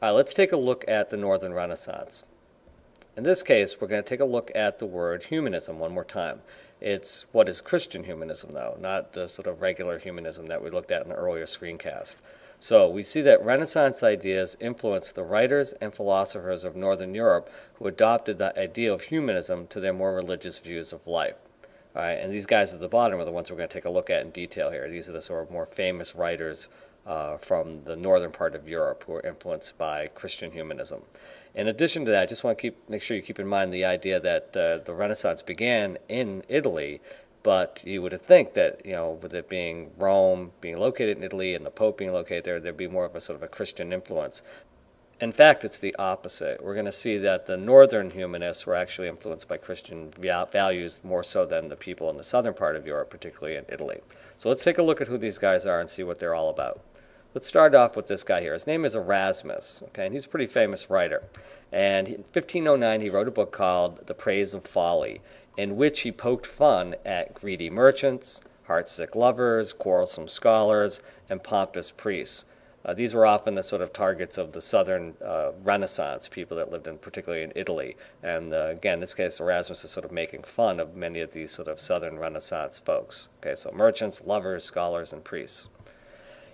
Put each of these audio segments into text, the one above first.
All right, let's take a look at the Northern Renaissance. In this case, we're going to take a look at the word humanism one more time. It's what is Christian humanism, though, not the sort of regular humanism that we looked at in an earlier screencast. So we see that Renaissance ideas influenced the writers and philosophers of Northern Europe who adopted the idea of humanism to their more religious views of life. All right, and these guys at the bottom are the ones we're going to take a look at in detail here. These are the sort of more famous writers from the northern part of Europe who are influenced by Christian humanism. In addition to that, I just want to make sure you keep in mind the idea that the Renaissance began in Italy, but you would think that, with it being Rome being located in Italy and the Pope being located there, there'd be more of a sort of a Christian influence. In fact, it's the opposite. We're going to see that the northern humanists were actually influenced by Christian values more so than the people in the southern part of Europe, particularly in Italy. So let's take a look at who these guys are and see what they're all about. Let's start off with this guy here. His name is Erasmus, okay, and he's a pretty famous writer. And in 1509, he wrote a book called The Praise of Folly, in which he poked fun at greedy merchants, heartsick lovers, quarrelsome scholars, and pompous priests. These were often the sort of targets of the southern Renaissance, people that lived particularly in Italy. And again, in this case, Erasmus is sort of making fun of many of these sort of southern Renaissance folks. Okay, so merchants, lovers, scholars, and priests.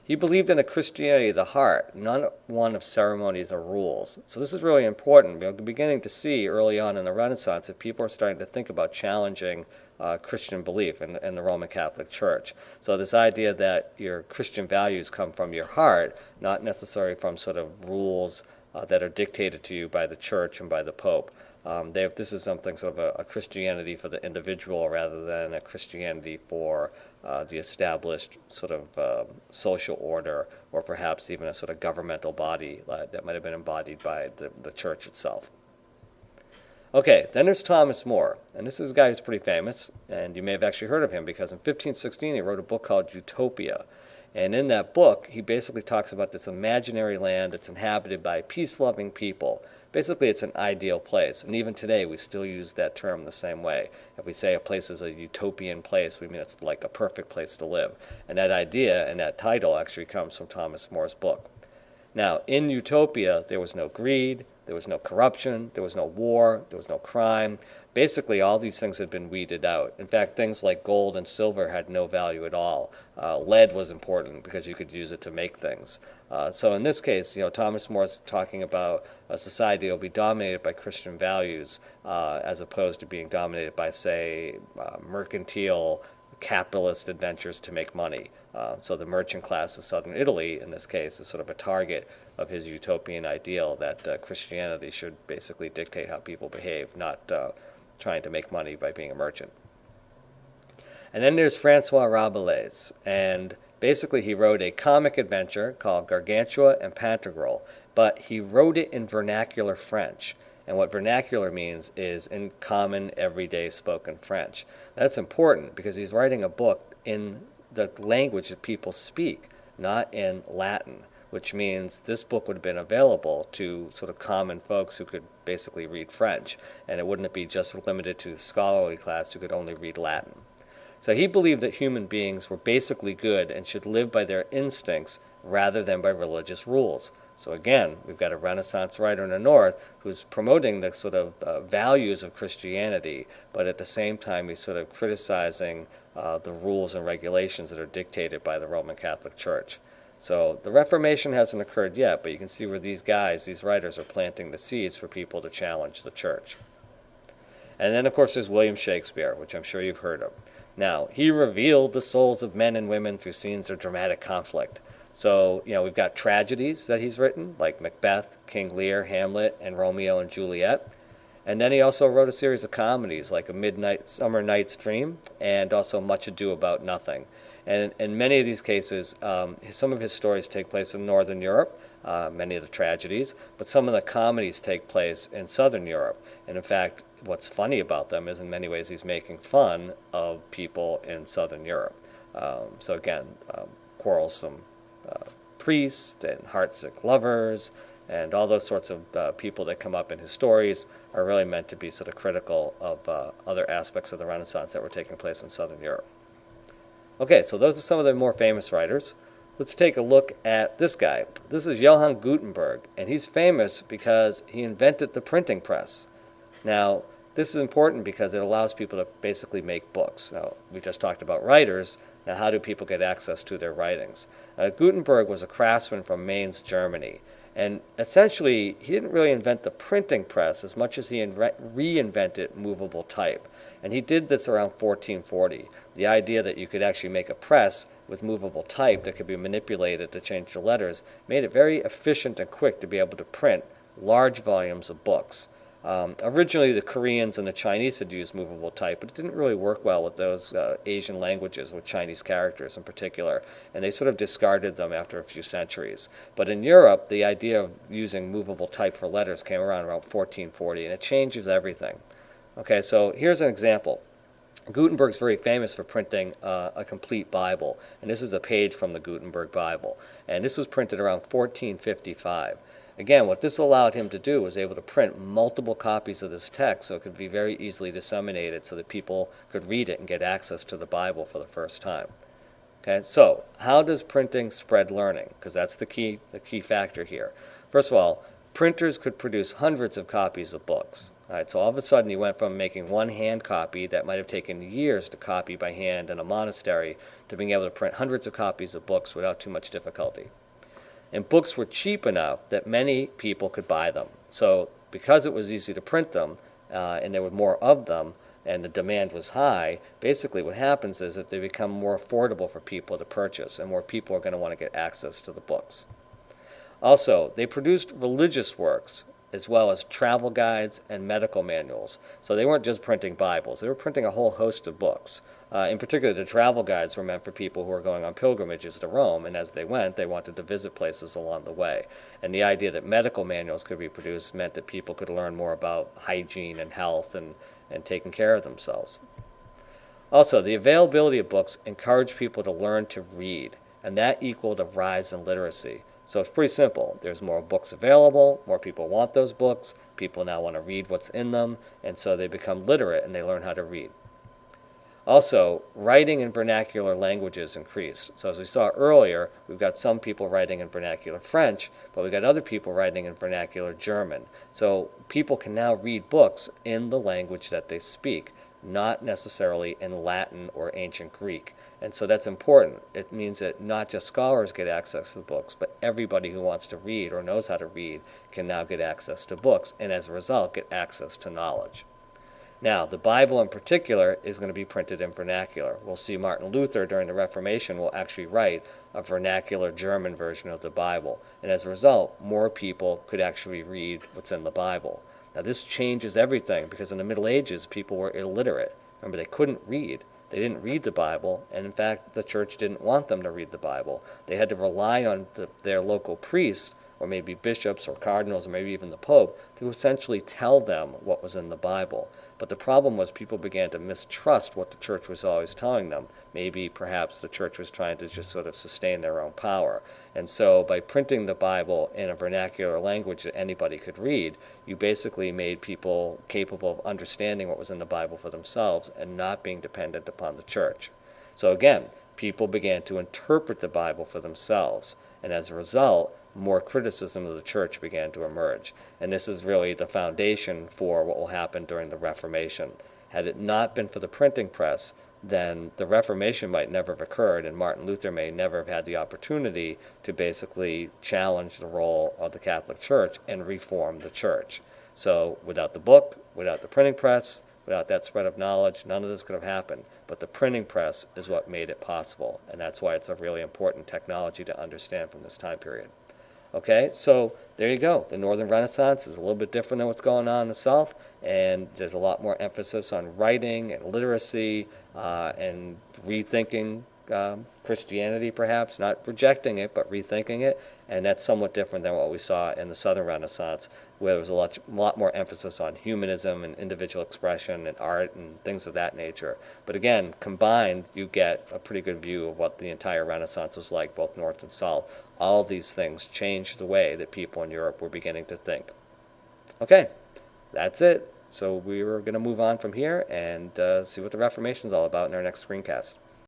He believed in a Christianity of the heart, not one of ceremonies or rules. So this is really important. We're beginning to see early on in the Renaissance that people are starting to think about challenging Christian belief in the Roman Catholic Church. So this idea that your Christian values come from your heart, not necessarily from sort of rules that are dictated to you by the Church and by the Pope. This is something sort of a Christianity for the individual rather than a Christianity for the established sort of social order or perhaps even a sort of governmental body that might have been embodied by the church itself. Okay, then there's Thomas More, and this is a guy who's pretty famous, and you may have actually heard of him because in 1516 he wrote a book called Utopia. And in that book, he basically talks about this imaginary land that's inhabited by peace-loving people. Basically, it's an ideal place. And even today, we still use that term the same way. If we say a place is a utopian place, we mean it's like a perfect place to live. And that idea and that title actually comes from Thomas More's book. Now, in Utopia, there was no greed, there was no corruption, there was no war, there was no crime. Basically, all these things had been weeded out. In fact, things like gold and silver had no value at all. Lead was important because you could use it to make things. So in this case, Thomas More is talking about a society that will be dominated by Christian values as opposed to being dominated by, say, mercantile capitalist adventures to make money. So the merchant class of southern Italy, in this case, is sort of a target of his utopian ideal that Christianity should basically dictate how people behave, not trying to make money by being a merchant. And then there's Francois Rabelais, and basically he wrote a comic adventure called Gargantua and Pantagruel, but he wrote it in vernacular French. And what vernacular means is in common, everyday spoken French. That's important because he's writing a book in the language that people speak, not in Latin, which means this book would have been available to sort of common folks who could basically read French, and it wouldn't be just limited to the scholarly class who could only read Latin. So he believed that human beings were basically good and should live by their instincts rather than by religious rules. So again, we've got a Renaissance writer in the North who's promoting the sort of values of Christianity, but at the same time he's sort of criticizing the rules and regulations that are dictated by the Roman Catholic Church. So the Reformation hasn't occurred yet, but you can see where these guys, these writers, are planting the seeds for people to challenge the church. And then, of course, there's William Shakespeare, which I'm sure you've heard of. Now, he revealed the souls of men and women through scenes of dramatic conflict. So, we've got tragedies that he's written, like Macbeth, King Lear, Hamlet, and Romeo and Juliet. And then he also wrote a series of comedies, like A Midsummer Night's Dream, and also Much Ado About Nothing. And in many of these cases, some of his stories take place in Northern Europe, many of the tragedies, but some of the comedies take place in Southern Europe. And in fact, what's funny about them is in many ways he's making fun of people in Southern Europe. So again, quarrelsome priests and heartsick lovers and all those sorts of people that come up in his stories are really meant to be sort of critical of other aspects of the Renaissance that were taking place in Southern Europe. Okay, so those are some of the more famous writers. Let's take a look at this guy. This is Johann Gutenberg, and he's famous because he invented the printing press. Now, this is important because it allows people to basically make books. Now, we just talked about writers. Now, how do people get access to their writings? Gutenberg was a craftsman from Mainz, Germany. And essentially, he didn't really invent the printing press as much as he reinvented movable type. And he did this around 1440. The idea that you could actually make a press with movable type that could be manipulated to change the letters made it very efficient and quick to be able to print large volumes of books. Originally, the Koreans and the Chinese had used movable type, but it didn't really work well with those Asian languages, with Chinese characters in particular, and they sort of discarded them after a few centuries. But in Europe, the idea of using movable type for letters came around 1440, and it changes everything. Okay, so here's an example. Gutenberg's very famous for printing a complete Bible, and this is a page from the Gutenberg Bible, and this was printed around 1455. Again, what this allowed him to do was able to print multiple copies of this text so it could be very easily disseminated so that people could read it and get access to the Bible for the first time. Okay, so how does printing spread learning? Because that's the key factor here. First of all, printers could produce hundreds of copies of books. All right, so all of a sudden you went from making one hand copy that might have taken years to copy by hand in a monastery to being able to print hundreds of copies of books without too much difficulty. And books were cheap enough that many people could buy them. So because it was easy to print them, and there were more of them, and the demand was high, basically what happens is that they become more affordable for people to purchase, and more people are going to want to get access to the books. Also, they produced religious works, as well as travel guides and medical manuals. So they weren't just printing Bibles, they were printing a whole host of books. In particular, the travel guides were meant for people who were going on pilgrimages to Rome, and as they went, they wanted to visit places along the way. And the idea that medical manuals could be produced meant that people could learn more about hygiene and health and taking care of themselves. Also, the availability of books encouraged people to learn to read, and that equaled a rise in literacy. So it's pretty simple. There's more books available, more people want those books, people now want to read what's in them, and so they become literate and they learn how to read. Also, writing in vernacular languages increased. So as we saw earlier, we've got some people writing in vernacular French, but we've got other people writing in vernacular German. So people can now read books in the language that they speak, not necessarily in Latin or ancient Greek. And so that's important. It means that not just scholars get access to books, but everybody who wants to read or knows how to read can now get access to books, and as a result get access to knowledge. Now, the Bible in particular is going to be printed in vernacular. We'll see Martin Luther during the Reformation will actually write a vernacular German version of the Bible. And as a result, more people could actually read what's in the Bible. Now, this changes everything because in the Middle Ages, people were illiterate. Remember, they couldn't read. They didn't read the Bible, and in fact, the church didn't want them to read the Bible. They had to rely on their local priests, or maybe bishops or cardinals, or maybe even the Pope, to essentially tell them what was in the Bible. But the problem was people began to mistrust what the church was always telling them. Maybe perhaps the church was trying to just sort of sustain their own power. And so by printing the Bible in a vernacular language that anybody could read, you basically made people capable of understanding what was in the Bible for themselves and not being dependent upon the church. So again, people began to interpret the Bible for themselves. And as a result, more criticism of the church began to emerge. And this is really the foundation for what will happen during the Reformation. Had it not been for the printing press, then the Reformation might never have occurred, and Martin Luther may never have had the opportunity to basically challenge the role of the Catholic Church and reform the church. So without the book, without the printing press, without that spread of knowledge, none of this could have happened. But the printing press is what made it possible, and that's why it's a really important technology to understand from this time period. Okay, so there you go. The Northern Renaissance is a little bit different than what's going on in the South, and there's a lot more emphasis on writing and literacy and rethinking Christianity, perhaps, not rejecting it, but rethinking it, and that's somewhat different than what we saw in the Southern Renaissance, where there was a lot more emphasis on humanism and individual expression and art and things of that nature. But again, combined, you get a pretty good view of what the entire Renaissance was like, both North and South. All of these things changed the way that people in Europe were beginning to think. Okay, that's it. So we were going to move on from here and see what the Reformation is all about in our next screencast.